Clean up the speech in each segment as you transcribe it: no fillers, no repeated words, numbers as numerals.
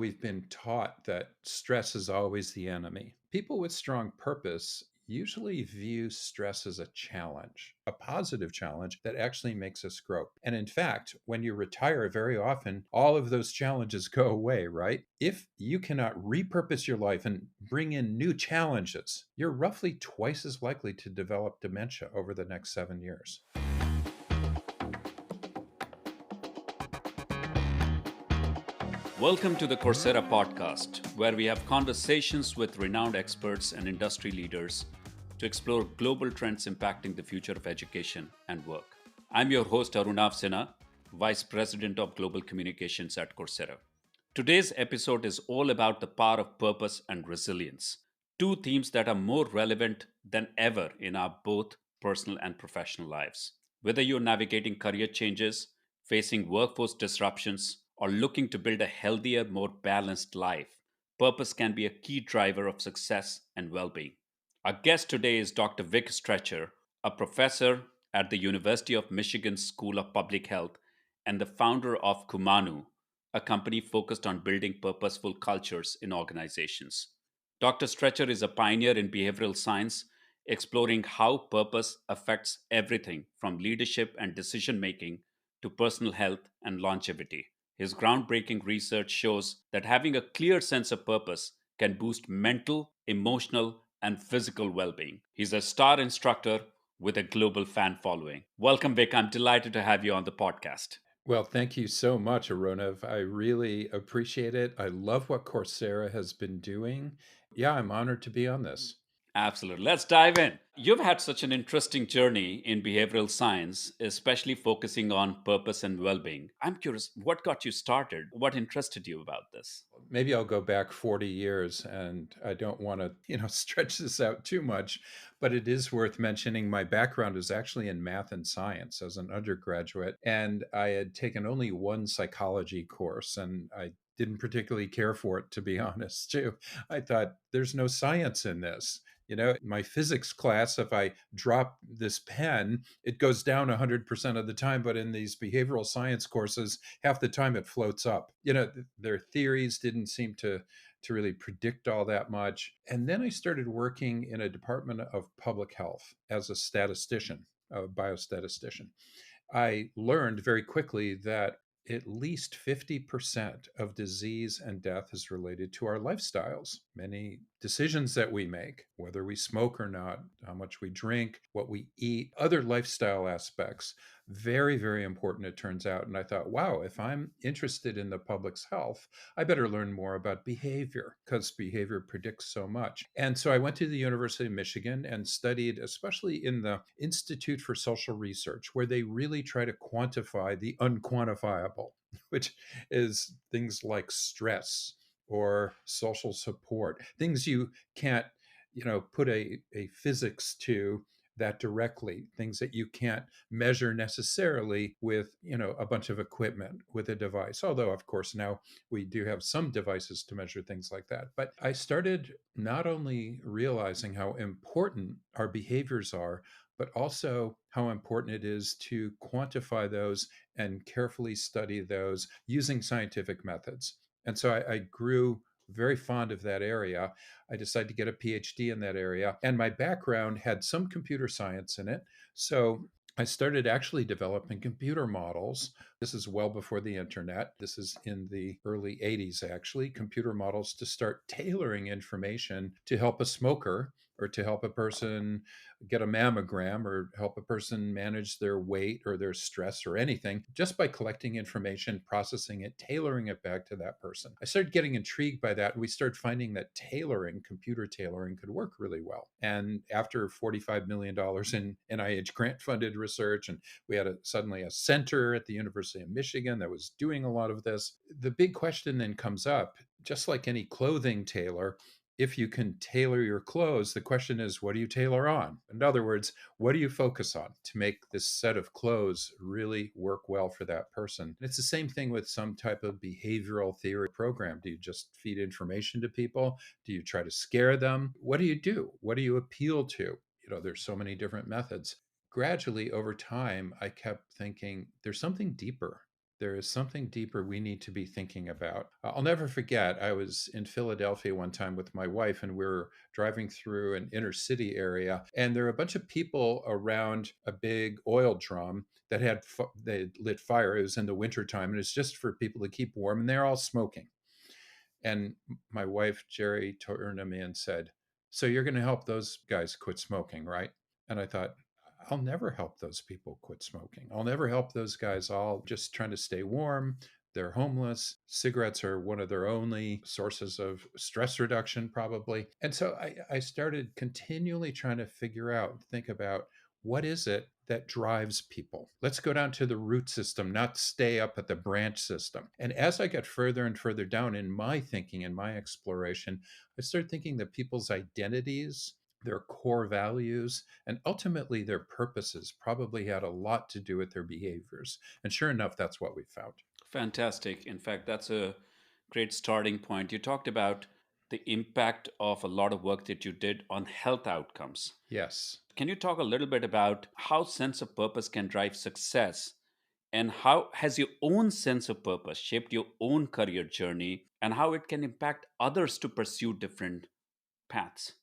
We've been taught that stress is always the enemy. People with strong purpose usually view stress as a challenge, a positive challenge that actually makes us grow. And in fact, when you retire, very often all of those challenges go away, right? If you cannot repurpose your life and bring in new challenges, you're roughly twice as likely to develop dementia over the next 7 years. Welcome to the Coursera podcast, where we have conversations with renowned experts and industry leaders to explore global trends impacting the future of education and work. I'm your host, Arunav Sinha, Vice President of Global Communications at Coursera. Today's episode is all about the power of purpose and resilience, two themes that are more relevant than ever in our both personal and professional lives. Whether you're navigating career changes, facing workforce disruptions, or looking to build a healthier, more balanced life, purpose can be a key driver of success and well being. Our guest today is Dr. Vic Strecher, a professor at the University of Michigan School of Public Health and the founder of Kumanu, a company focused on building purposeful cultures in organizations. Dr. Strecher is a pioneer in behavioral science, exploring how purpose affects everything from leadership and decision making to personal health and longevity. His groundbreaking research shows that having a clear sense of purpose can boost mental, emotional, and physical well being. He's a star instructor with a global fan following. Welcome, Vic. I'm delighted to have you on the podcast. Well, thank you so much, Arunav. I really appreciate it. I love what Coursera has been doing. Yeah, I'm honored to be on this. Absolutely. Let's dive in. You've had such an interesting journey in behavioral science, especially focusing on purpose and well being. I'm curious, what got you started? What interested you about this? Maybe I'll go back 40 years and I don't want to, stretch this out too much, but it is worth mentioning my background is actually in math and science as an undergraduate. And I had taken only one psychology course and I didn't particularly care for it, to be honest, too. I thought there's no science in this. My physics class, if I drop this pen, it goes down 100% of the time. But in these behavioral science courses, half the time it floats up. Their theories didn't seem to really predict all that much. And then I started working in a department of public health as a statistician, a biostatistician. I learned very quickly that at least 50% of disease and death is related to our lifestyles. Many decisions that we make, whether we smoke or not, how much we drink, what we eat, other lifestyle aspects, very, very important, it turns out. And I thought, wow, if I'm interested in the public's health, I better learn more about behavior because behavior predicts so much. And so I went to the University of Michigan and studied, especially in the Institute for Social Research, where they really try to quantify the unquantifiable, which is things like stress or social support, things you can't, put a physics to that directly, things that you can't measure necessarily with, a bunch of equipment with a device. Although, of course, now we do have some devices to measure things like that. But I started not only realizing how important our behaviors are, but also how important it is to quantify those and carefully study those using scientific methods. And so I grew very fond of that area. I decided to get a PhD in that area. And my background had some computer science in it. So I started actually developing computer models. This is well before the internet. This is in the early 80s, actually, computer models to start tailoring information to help a smoker or to help a person get a mammogram or help a person manage their weight or their stress or anything just by collecting information, processing it, tailoring it back to that person. I started getting intrigued by that. And we started finding that tailoring, computer tailoring, could work really well. And after $45 million in NIH grant funded research, and we had suddenly a center at the University of Michigan that was doing a lot of this, the big question then comes up, just like any clothing tailor, if you can tailor your clothes, the question is, what do you tailor on? In other words, what do you focus on to make this set of clothes really work well for that person? And it's the same thing with some type of behavioral theory program. Do you just feed information to people? Do you try to scare them? What do you do? What do you appeal to? There's so many different methods. Gradually over time, I kept thinking there's something deeper. There is something deeper we need to be thinking about. I'll never forget, I was in Philadelphia one time with my wife, and we were driving through an inner city area, and there were a bunch of people around a big oil drum that they lit fire. It was in the wintertime, and it's just for people to keep warm, and they're all smoking. And my wife, Jerry, turned to me and said, "So you're going to help those guys quit smoking, right?" And I thought, I'll never help those people quit smoking. I'll never help those guys all just trying to stay warm. They're homeless. Cigarettes are one of their only sources of stress reduction, probably. And so I started continually trying to think about what is it that drives people? Let's go down to the root system, not stay up at the branch system. And as I got further and further down in my thinking and my exploration, I started thinking that people's identities, their core values, and ultimately their purposes probably had a lot to do with their behaviors. And sure enough, that's what we found. Fantastic. In fact, that's a great starting point. You talked about the impact of a lot of work that you did on health outcomes. Yes. Can you talk a little bit about how sense of purpose can drive success, and how has your own sense of purpose shaped your own career journey, and how it can impact others to pursue different paths?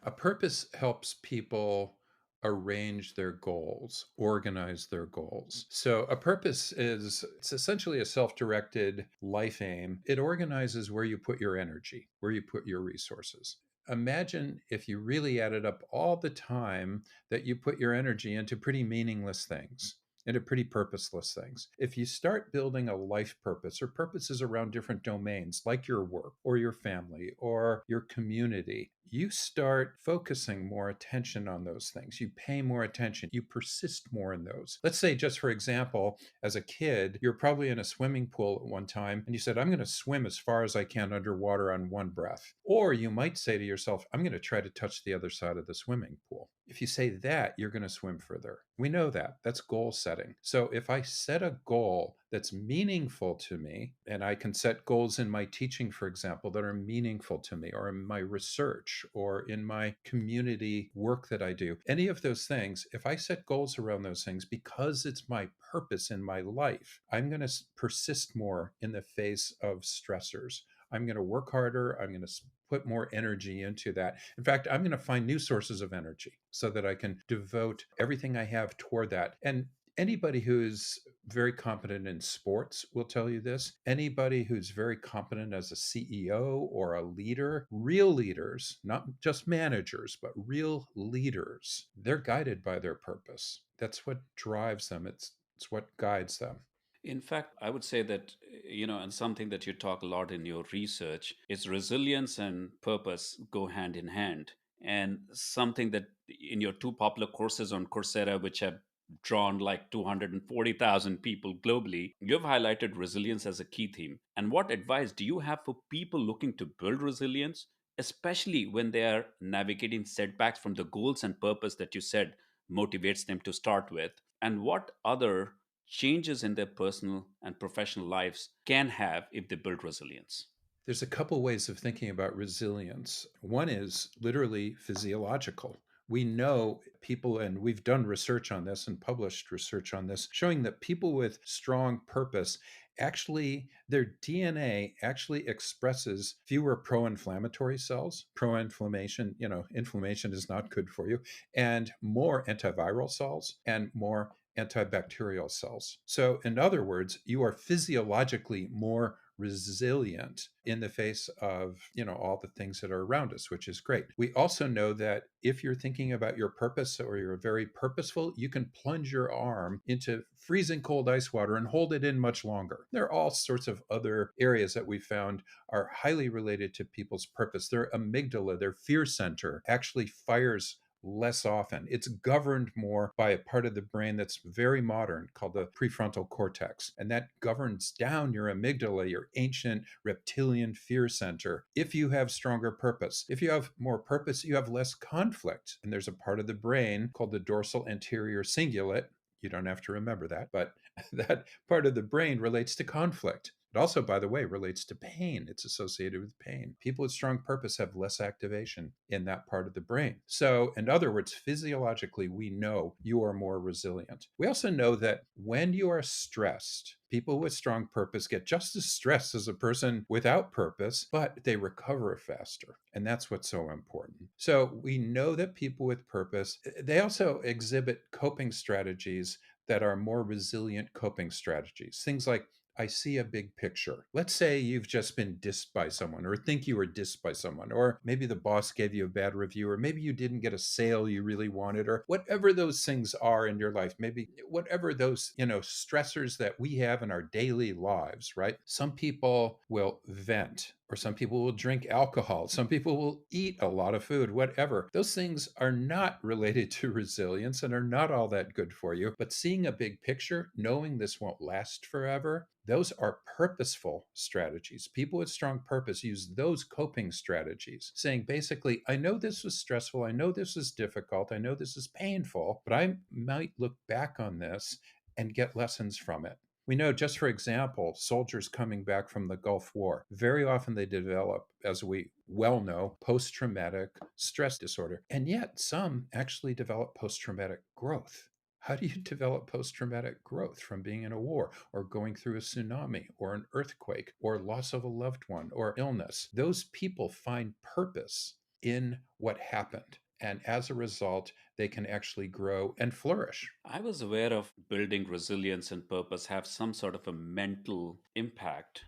A purpose helps people arrange their goals, organize their goals. So a purpose is it's essentially a self-directed life aim. It organizes where you put your energy, where you put your resources. Imagine if you really added up all the time that you put your energy into pretty meaningless things, into pretty purposeless things. If you start building a life purpose or purposes around different domains like your work or your family or your community, you start focusing more attention on those things. You pay more attention. You persist more in those. Let's say, just for example, as a kid, you're probably in a swimming pool at one time and you said, I'm going to swim as far as I can underwater on one breath. Or you might say to yourself, I'm going to try to touch the other side of the swimming pool. If you say that, you're going to swim further. We know that. That's goal setting. So if I set a goal that's meaningful to me, and I can set goals in my teaching, for example, that are meaningful to me, or in my research, or in my community work that I do, any of those things, if I set goals around those things because it's my purpose in my life, I'm going to persist more in the face of stressors. I'm going to work harder. I'm going to put more energy into that. In fact, I'm going to find new sources of energy so that I can devote everything I have toward that. And anybody who's very competent in sports will tell you this. Anybody who's very competent as a CEO or a leader, real leaders, not just managers, but real leaders, they're guided by their purpose. That's what drives them. It's what guides them. In fact, I would say that, and something that you talk a lot in your research is resilience and purpose go hand in hand. And something that in your two popular courses on Coursera, which have drawn like 240,000 people globally, you've highlighted resilience as a key theme. And what advice do you have for people looking to build resilience, especially when they are navigating setbacks from the goals and purpose that you said motivates them to start with? And what other changes in their personal and professional lives can have if they build resilience? There's a couple ways of thinking about resilience. One is literally physiological. We know people, and we've done research on this and published research on this, showing that people with strong purpose actually, their DNA actually expresses fewer pro inflammatory cells. Pro inflammation, inflammation is not good for you, and more antiviral cells and more antibacterial cells. So, in other words, you are physiologically more resilient in the face of all the things that are around us, which is great. We also know that if you're thinking about your purpose or you're very purposeful, you can plunge your arm into freezing cold ice water and hold it in much longer. There are all sorts of other areas that we found are highly related to people's purpose. Their amygdala, their fear center, actually fires less often. It's governed more by a part of the brain that's very modern called the prefrontal cortex. And that governs down your amygdala, your ancient reptilian fear center, if you have stronger purpose. If you have more purpose, you have less conflict. And there's a part of the brain called the dorsal anterior cingulate. You don't have to remember that, but that part of the brain relates to conflict. It also, by the way, relates to pain. It's associated with pain. People with strong purpose have less activation in that part of the brain. So, in other words, physiologically, we know you are more resilient. We also know that when you are stressed, People with strong purpose get just as stressed as a person without purpose, but they recover faster. And that's what's so important. So we know that people with purpose, they also exhibit coping strategies that are more resilient coping strategies. Things like I see a big picture. Let's say you've just been dissed by someone, or think you were dissed by someone, or maybe the boss gave you a bad review, or maybe you didn't get a sale you really wanted, or whatever those things are in your life, maybe whatever those, stressors that we have in our daily lives, right? Some people will vent, or some people will drink alcohol. Some people will eat a lot of food, whatever. Those things are not related to resilience and are not all that good for you. But seeing a big picture, knowing this won't last forever, those are purposeful strategies. People with strong purpose use those coping strategies, saying basically, I know this was stressful. I know this is difficult. I know this is painful, but I might look back on this and get lessons from it. We know, just for example, soldiers coming back from the Gulf War, very often they develop, as we well know, post traumatic stress disorder. And yet some actually develop post traumatic growth. How do you develop post traumatic growth from being in a war or going through a tsunami or an earthquake or loss of a loved one or illness? Those people find purpose in what happened. And as a result, they can actually grow and flourish. I was aware of building resilience and purpose have some sort of a mental impact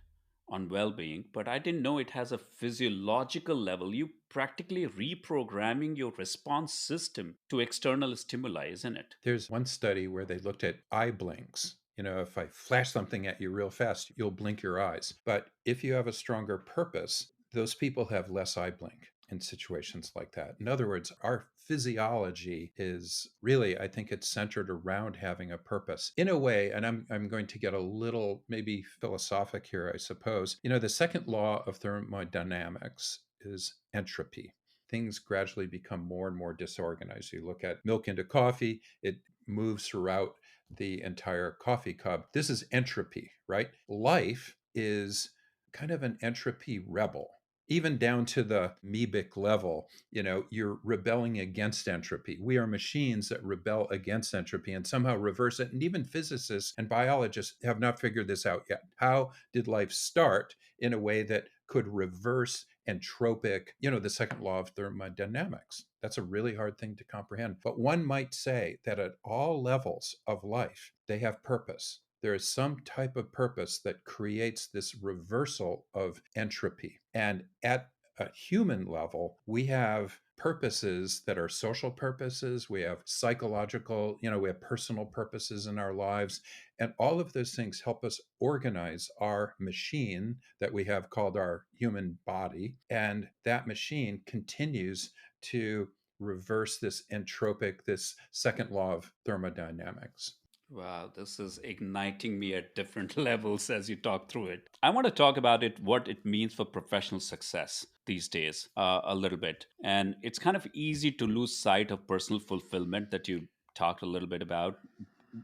on well being, but I didn't know it has a physiological level. You practically reprogramming your response system to external stimuli, isn't it? There's one study where they looked at eye blinks. If I flash something at you real fast, you'll blink your eyes. But if you have a stronger purpose, those people have less eye blink in situations like that. In other words, our physiology is really, I think it's centered around having a purpose in a way. And I'm going to get a little maybe philosophic here, I suppose. The second law of thermodynamics is entropy. Things gradually become more and more disorganized. You look at milk into coffee, it moves throughout the entire coffee cup. This is entropy, right? Life is kind of an entropy rebel. Even down to the amoebic level, you're rebelling against entropy. We are machines that rebel against entropy and somehow reverse it. And even physicists and biologists have not figured this out yet. How did life start in a way that could reverse entropic, the second law of thermodynamics? That's a really hard thing to comprehend. But one might say that at all levels of life, they have purpose. There is some type of purpose that creates this reversal of entropy. And at a human level, we have purposes that are social purposes. We have psychological, we have personal purposes in our lives. And all of those things help us organize our machine that we have called our human body. And that machine continues to reverse this entropic, this second law of thermodynamics. Wow, this is igniting me at different levels as you talk through it. I want to talk about it, what it means for professional success these days, a little bit. And it's kind of easy to lose sight of personal fulfillment that you talked a little bit about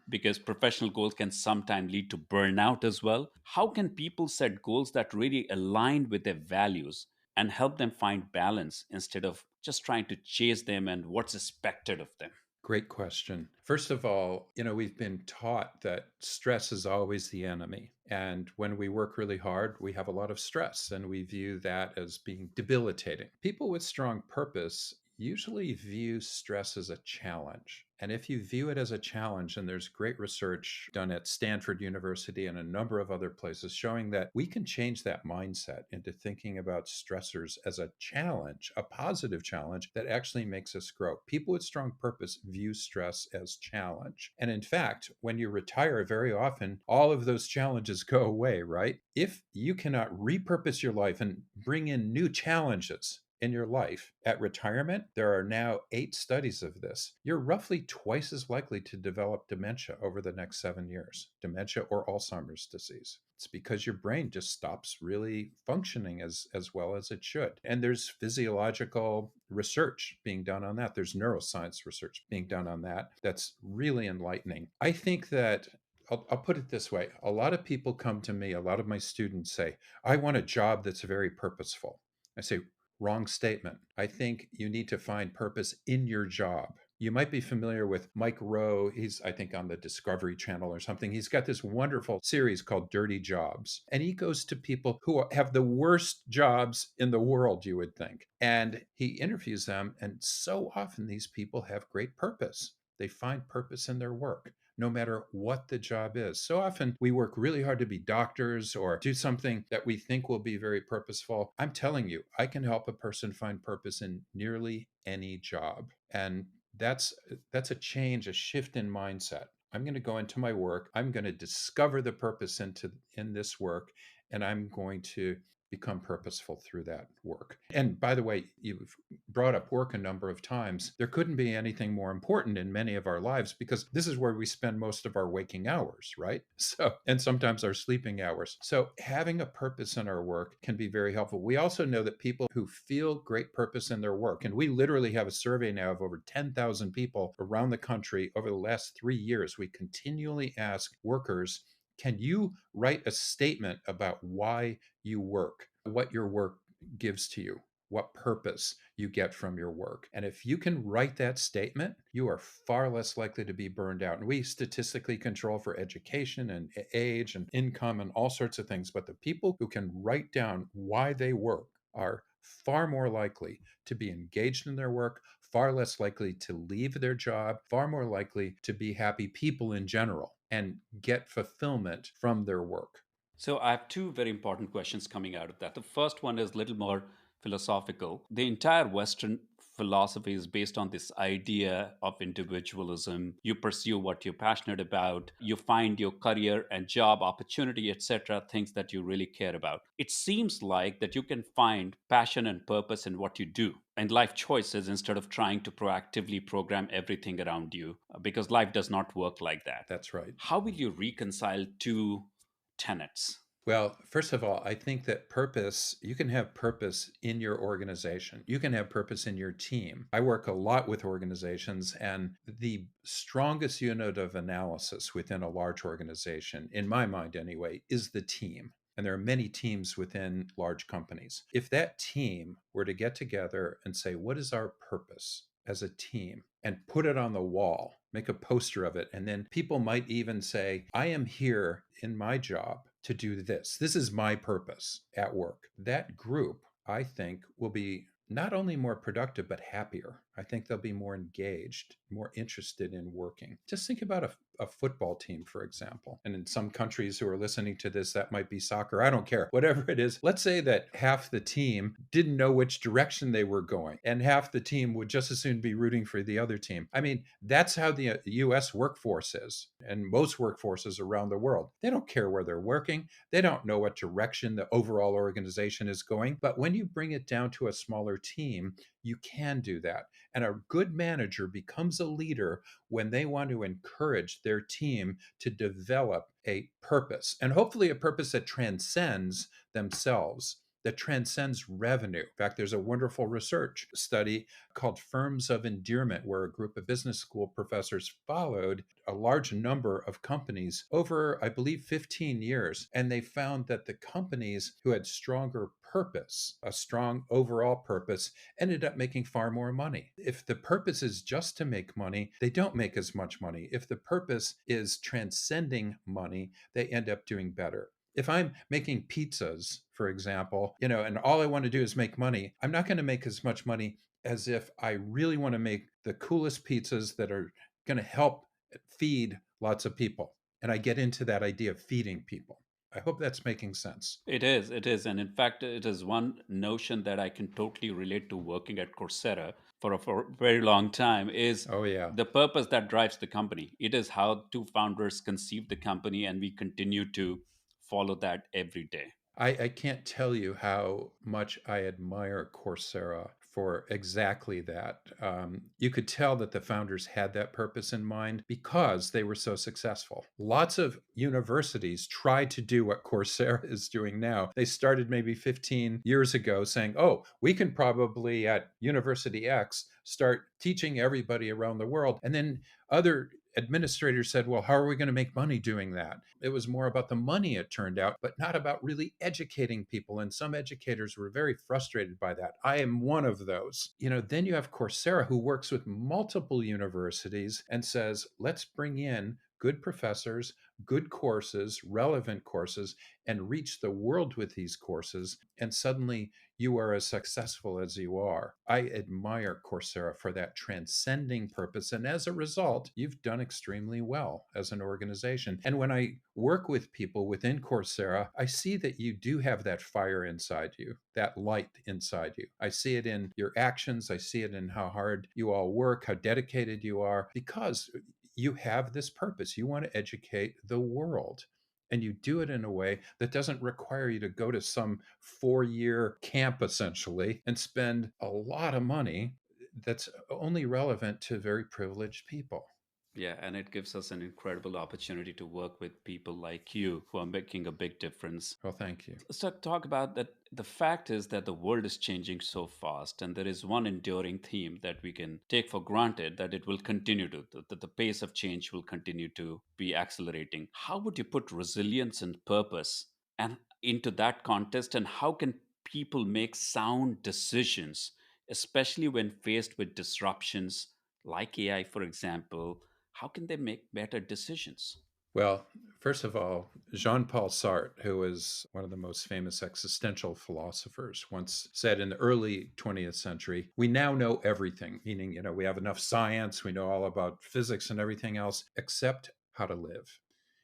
because professional goals can sometimes lead to burnout as well. How can people set goals that really align with their values and help them find balance instead of just trying to chase them and what's expected of them? Great question. First of all, we've been taught that stress is always the enemy. And when we work really hard, we have a lot of stress and we view that as being debilitating. People with strong purpose usually view stress as a challenge. And if you view it as a challenge, and there's great research done at Stanford University and a number of other places showing that we can change that mindset into thinking about stressors as a challenge, a positive challenge that actually makes us grow. People with strong purpose view stress as challenge. And in fact, when you retire, very often all of those challenges go away, right? If you cannot repurpose your life and bring in new challenges, in your life at retirement, there are now 8 studies of this. You're roughly twice as likely to develop dementia over the next 7 years, dementia or Alzheimer's disease. It's because your brain just stops really functioning as well as it should. And there's physiological research being done on that. There's neuroscience research being done on that. That's really enlightening. I think that I'll put it this way. A lot of people come to me, a lot of my students say, I want a job that's very purposeful. I say, wrong statement. I think you need to find purpose in your job. You might be familiar with Mike Rowe. He's, I think, on the Discovery Channel or something. He's got this wonderful series called Dirty Jobs. And he goes to people who have the worst jobs in the world, you would think. And he interviews them. And so often these people have great purpose. They find purpose in their work, no matter what the job is. So often we work really hard to be doctors or do something that we think will be very purposeful. I'm telling you, I can help a person find purpose in nearly any job. And that's that's a change, a shift in mindset. I'm going to go into my work. I'm going to discover the purpose in this work, and I'm going to become purposeful through that work. And by the way, you've brought up work a number of times. There couldn't be anything more important in many of our lives because this is where we spend most of our waking hours, right? So, and sometimes our sleeping hours. So, having a purpose in our work can be very helpful. We also know that people who feel great purpose in their work, and we literally have a survey now of over 10,000 people around the country over the last 3 years, we continually ask workers, can you write a statement about why you work, what your work gives to you, what purpose you get from your work? And if you can write that statement, you are far less likely to be burned out. And we statistically control for education and age and income and all sorts of things. But the people who can write down why they work are far more likely to be engaged in their work, far less likely to leave their job, far more likely to be happy people in general and get fulfillment from their work. So I have two very important questions coming out of that. The first one is a little more philosophical. The entire Western philosophy is based on this idea of individualism. You pursue what you're passionate about, you find your career and job opportunity, etc., things that you really care about. It seems like that you can find passion and purpose in what you do and life choices instead of trying to proactively program everything around you, because life does not work like that. That's right. How will you reconcile two tenets? Well, first of all, I think that purpose, you can have purpose in your organization. You can have purpose in your team. I work a lot with organizations, and the strongest unit of analysis within a large organization, in my mind anyway, is the team. And there are many teams within large companies. If that team were to get together and say, what is our purpose as a team, and put it on the wall, make a poster of it, and then people might even say, I am here in my job to do this. This is my purpose at work. That group, I think, will be not only more productive, but happier. I think they'll be more engaged, more interested in working. Just think about a football team, for example. And in some countries who are listening to this, that might be soccer. I don't care. Whatever it is, let's say that half the team didn't know which direction they were going, and half the team would just as soon be rooting for the other team. I mean, that's how the US workforce is, and most workforces around the world. They don't care where they're working. They don't know what direction the overall organization is going. But when you bring it down to a smaller team, you can do that. And a good manager becomes a leader when they want to encourage their team to develop a purpose, and hopefully a purpose that transcends themselves, that transcends revenue. In fact, there's a wonderful research study called Firms of Endearment, where a group of business school professors followed a large number of companies over, I believe, 15 years. And they found that the companies who had stronger purpose, a strong overall purpose, ended up making far more money. If the purpose is just to make money, they don't make as much money. If the purpose is transcending money, they end up doing better. If I'm making pizzas, for example, and all I want to do is make money, I'm not going to make as much money as if I really want to make the coolest pizzas that are going to help feed lots of people. And I get into that idea of feeding people. I hope that's making sense. It is. And in fact, it is one notion that I can totally relate to working at Coursera for a very long time is Oh, yeah. the purpose that drives the company. It is how two founders conceived the company, and we continue to follow that every day. I can't tell you how much I admire Coursera for exactly that. You could tell that the founders had that purpose in mind because they were so successful. Lots of universities tried to do what Coursera is doing now. They started maybe 15 years ago saying, oh, we can probably at University X start teaching everybody around the world. And then other administrators said, well, how are we going to make money doing that? It was more about the money, it turned out, but not about really educating people. And some educators were very frustrated by that. I am one of those. Then you have Coursera, who works with multiple universities and says, let's bring in good professors, good courses, relevant courses, and reach the world with these courses. And suddenly you are as successful as you are. I admire Coursera for that transcending purpose. And as a result, you've done extremely well as an organization. And when I work with people within Coursera, I see that you do have that fire inside you, that light inside you. I see it in your actions. I see it in how hard you all work, how dedicated you are, because you have this purpose. You want to educate the world. And you do it in a way that doesn't require you to go to some 4-year camp, essentially, and spend a lot of money that's only relevant to very privileged people. Yeah, and it gives us an incredible opportunity to work with people like you who are making a big difference. Well, thank you. So talk about that. The fact is that the world is changing so fast, and there is one enduring theme that we can take for granted, that it will continue to, that the pace of change will continue to be accelerating. How would you put resilience and purpose and into that context, and how can people make sound decisions, especially when faced with disruptions like AI, for example? How can they make better decisions? Well, first of all, Jean Paul Sartre, who is one of the most famous existential philosophers, once said in the early 20th century, we now know everything, meaning, we have enough science, we know all about physics and everything else, except how to live.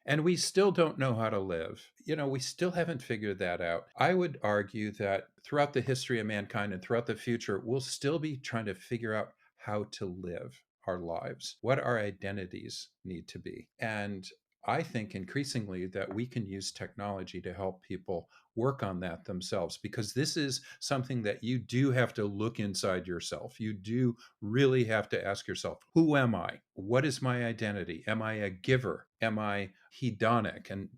And we still don't know how to live. We still haven't figured that out. I would argue that throughout the history of mankind and throughout the future, we'll still be trying to figure out how to live our lives, what our identities need to be. And I think increasingly that we can use technology to help people work on that themselves, because this is something that you do have to look inside yourself. You do really have to ask yourself, who am I? What is my identity? Am I a giver? Am I hedonic and,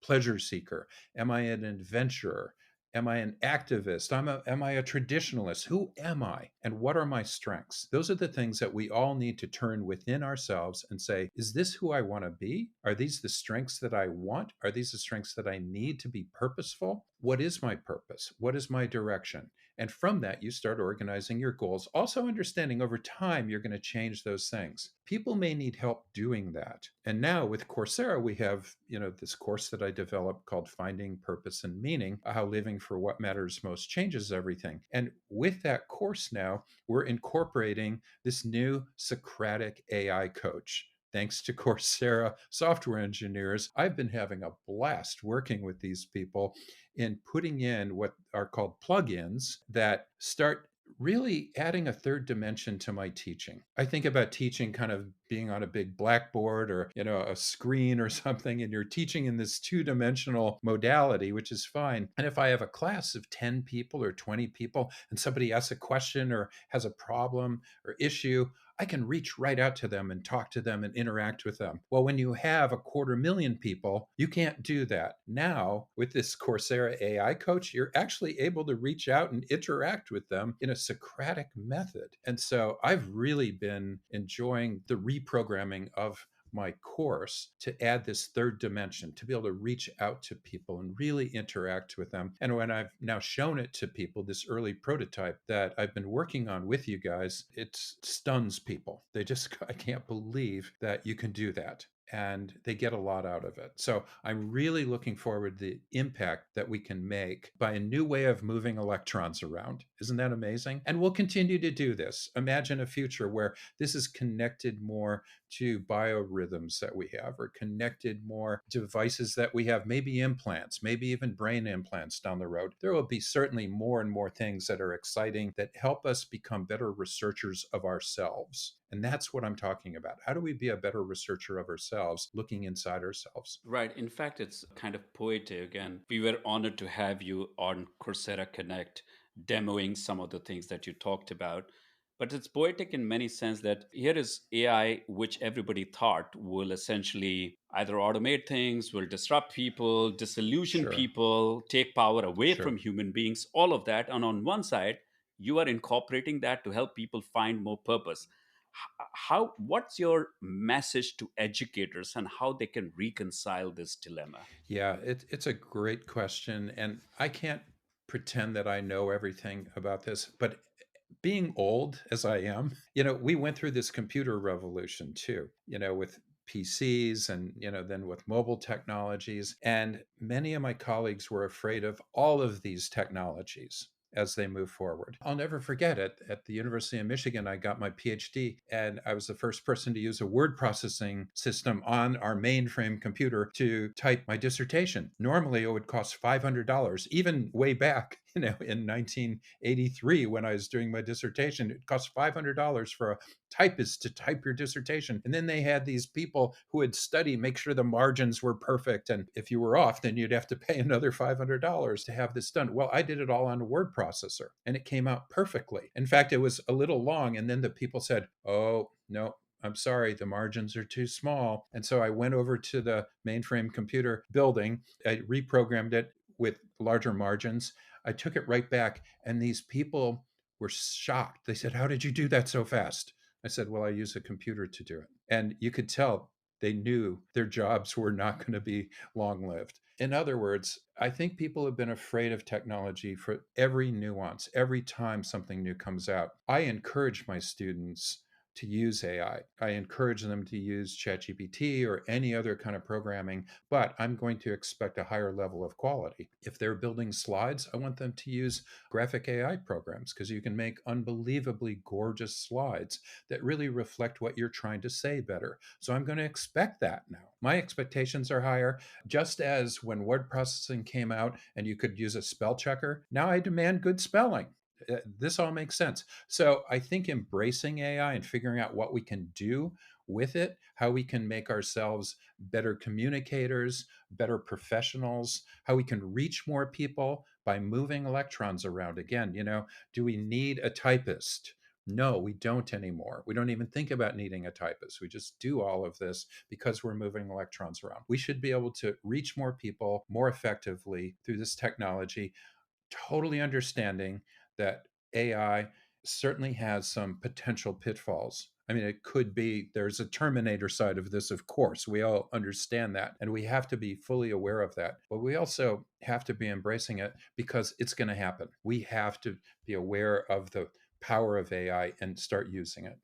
pleasure seeker? Am I an adventurer? Am I an activist? Am I a traditionalist? Who am I? And what are my strengths? Those are the things that we all need to turn within ourselves and say, is this who I want to be? Are these the strengths that I want? Are these the strengths that I need to be purposeful? What is my purpose? What is my direction? And from that, you start organizing your goals, also understanding over time you're going to change those things. People may need help doing that. And now with Coursera, we have, this course that I developed called Finding Purpose and Meaning, how living for what matters most changes everything. And with that course now, we're incorporating this new Socratic AI coach. Thanks to Coursera software engineers, I've been having a blast working with these people in putting in what are called plugins that start really adding a third dimension to my teaching. I think about teaching kind of being on a big blackboard or, a screen or something, and you're teaching in this two-dimensional modality, which is fine. And if I have a class of 10 people or 20 people and somebody asks a question or has a problem or issue, I can reach right out to them and talk to them and interact with them. Well, when you have 250,000 people, you can't do that. Now, with this Coursera AI coach, you're actually able to reach out and interact with them in a Socratic method. And so I've really been enjoying the reprogramming of my course to add this third dimension, to be able to reach out to people and really interact with them. And when I've now shown it to people, this early prototype that I've been working on with you guys, it stuns people. They just, I can't believe that you can do that. And they get a lot out of it. So I'm really looking forward to the impact that we can make by a new way of moving electrons around. Isn't that amazing? And we'll continue to do this. Imagine a future where this is connected more to biorhythms that we have, or connected more devices that we have, maybe implants, maybe even brain implants down the road. There will be certainly more and more things that are exciting that help us become better researchers of ourselves. And that's what I'm talking about. How do we be a better researcher of ourselves, looking inside ourselves? Right. In fact, it's kind of poetic. And we were honored to have you on Coursera Connect demoing some of the things that you talked about. But it's poetic in many sense that here is AI, which everybody thought will essentially either automate things, will disrupt people, disillusion Sure, people, take power away from sure. human beings, all of that. And on one side, you are incorporating that to help people find more purpose. How, what's your message to educators and how they can reconcile this dilemma? Yeah, it's a great question. And I can't pretend that I know everything about this, but being old as I am, we went through this computer revolution too, with PCs and, then with mobile technologies. And many of my colleagues were afraid of all of these technologies as they move forward. I'll never forget it. At the University of Michigan, I got my PhD, and I was the first person to use a word processing system on our mainframe computer to type my dissertation. Normally, it would cost $500, even way back, in 1983 when I was doing my dissertation. It cost $500 for a typist to type your dissertation. And then they had these people who would study, make sure the margins were perfect. And if you were off, then you'd have to pay another $500 to have this done. Well, I did it all on a word processor and it came out perfectly. In fact, it was a little long. And then the people said, oh, no, I'm sorry, the margins are too small. And so I went over to the mainframe computer building. I reprogrammed it with larger margins. I took it right back. And these people were shocked. They said, how did you do that so fast? I said, well, I use a computer to do it. And you could tell they knew their jobs were not going to be long lived. In other words, I think people have been afraid of technology for every nuance, every time something new comes out. I encourage my students to use AI. I encourage them to use ChatGPT or any other kind of programming, but I'm going to expect a higher level of quality. If they're building slides, I want them to use graphic AI programs because you can make unbelievably gorgeous slides that really reflect what you're trying to say better. So I'm going to expect that now. My expectations are higher. Just as when word processing came out and you could use a spell checker, now I demand good spelling. This all makes sense. So I think embracing AI and figuring out what we can do with it, how we can make ourselves better communicators, better professionals, how we can reach more people by moving electrons around. Again, do we need a typist? No, we don't anymore. We don't even think about needing a typist. We just do all of this because we're moving electrons around. We should be able to reach more people more effectively through this technology, totally understanding that AI certainly has some potential pitfalls. I mean, it could be there's a Terminator side of this, of course. We all understand that. And we have to be fully aware of that. But we also have to be embracing it because it's going to happen. We have to be aware of the power of AI and start using it.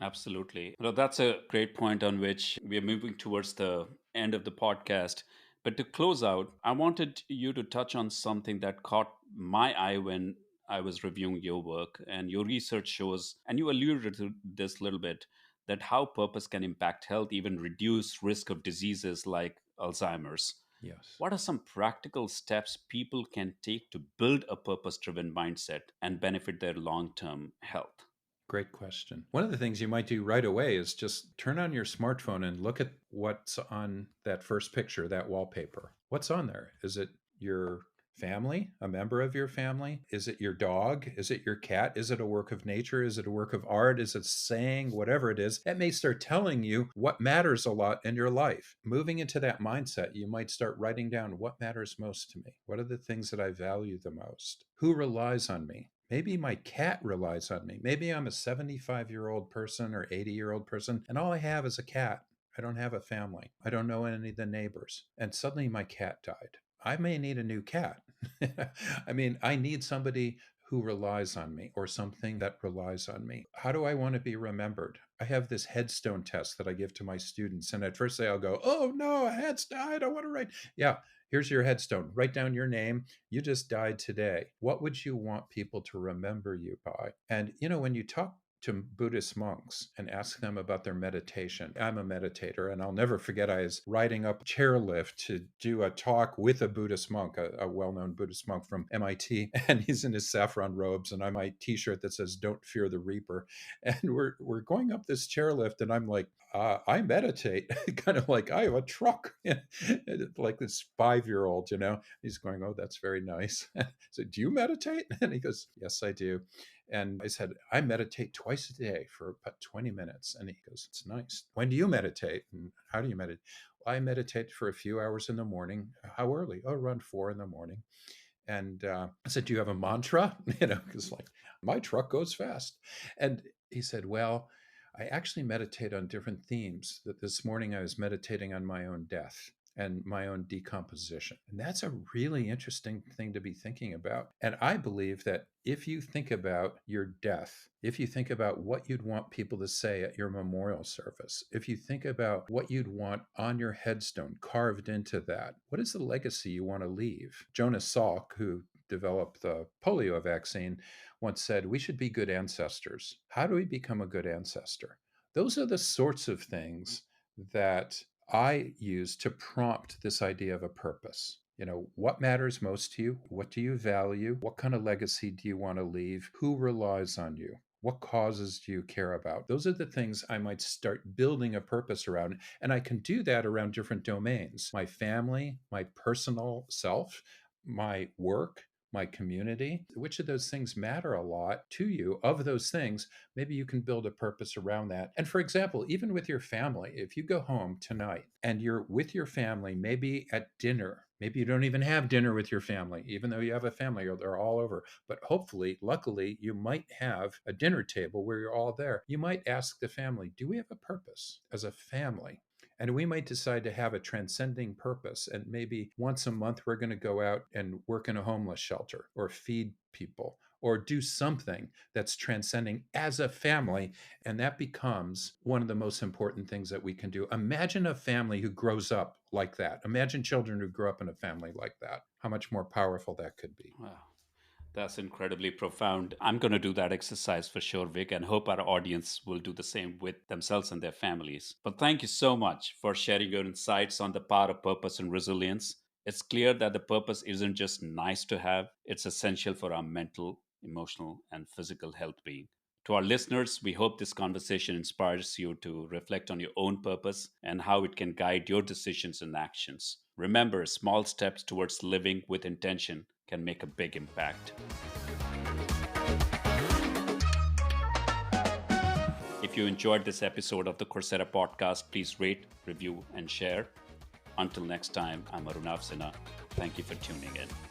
Absolutely. Well, that's a great point on which we are moving towards the end of the podcast. But to close out, I wanted you to touch on something that caught my eye when I was reviewing your work. And your research shows, and you alluded to this a little bit, that how purpose can impact health, even reduce risk of diseases like Alzheimer's. Yes. What are some practical steps people can take to build a purpose driven mindset and benefit their long term health? Great question. One of the things you might do right away is just turn on your smartphone and look at what's on that first picture, that wallpaper. What's on there? Is it your family, a member of your family? Is it your dog? Is it your cat? Is it a work of nature? Is it a work of art? Is it saying whatever it is? That may start telling you what matters a lot in your life. Moving into that mindset, you might start writing down what matters most to me. What are the things that I value the most? Who relies on me? Maybe my cat relies on me. Maybe I'm a 75-year-old person or 80-year-old person, and all I have is a cat. I don't have a family. I don't know any of the neighbors. And suddenly my cat died. I may need a new cat. I mean, I need somebody who relies on me or something that relies on me. How do I want to be remembered? I have this headstone test that I give to my students. And at first they'll go, oh no, a cat's died. I want to write. Yeah, here's your headstone. Write down your name. You just died today. What would you want people to remember you by? And, when you talk to Buddhist monks and ask them about their meditation. I'm a meditator, and I'll never forget I was riding up a chairlift to do a talk with a Buddhist monk, a well-known Buddhist monk from MIT, and he's in his saffron robes, and I'm my T-shirt that says "Don't fear the Reaper," and we're going up this chairlift, and I'm like, I meditate, kind of like I have a truck, like this 5-year-old, He's going, oh, that's very nice. So, do you meditate? And he goes, yes, I do. And I said, I meditate twice a day for about 20 minutes. And he goes, it's nice. When do you meditate? And how do you meditate? Well, I meditate for a few hours in the morning. How early? Oh, around 4 in the morning. And I said, do you have a mantra? Because like my truck goes fast. And he said, well, I actually meditate on different themes. That this morning I was meditating on my own death and my own decomposition. And that's a really interesting thing to be thinking about. And I believe that if you think about your death, if you think about what you'd want people to say at your memorial service, if you think about what you'd want on your headstone carved into that, what is the legacy you want to leave? Jonas Salk, who developed the polio vaccine, once said, we should be good ancestors. How do we become a good ancestor? Those are the sorts of things that I use to prompt this idea of a purpose. What matters most to you? What do you value? What kind of legacy do you want to leave? Who relies on you? What causes do you care about? Those are the things I might start building a purpose around. And I can do that around different domains: my family, my personal self, my work, my community. Which of those things matter a lot to you? Of those things, maybe you can build a purpose around that. And for example, even with your family, if you go home tonight and you're with your family, maybe at dinner, maybe you don't even have dinner with your family, even though you have a family or they're all over. But hopefully, luckily, you might have a dinner table where you're all there. You might ask the family, do we have a purpose as a family? And we might decide to have a transcending purpose. And maybe once a month, we're going to go out and work in a homeless shelter or feed people or do something that's transcending as a family. And that becomes one of the most important things that we can do. Imagine a family who grows up like that. Imagine children who grow up in a family like that. How much more powerful that could be. Wow. That's incredibly profound. I'm going to do that exercise for sure, Vic, and hope our audience will do the same with themselves and their families. But thank you so much for sharing your insights on the power of purpose and resilience. It's clear that the purpose isn't just nice to have, it's essential for our mental, emotional, and physical health being. To our listeners, we hope this conversation inspires you to reflect on your own purpose and how it can guide your decisions and actions. Remember, small steps towards living with intention can make a big impact. If you enjoyed this episode of the Coursera podcast, please rate, review, and share. Until next time, I'm Arunav Sinha. Thank you for tuning in.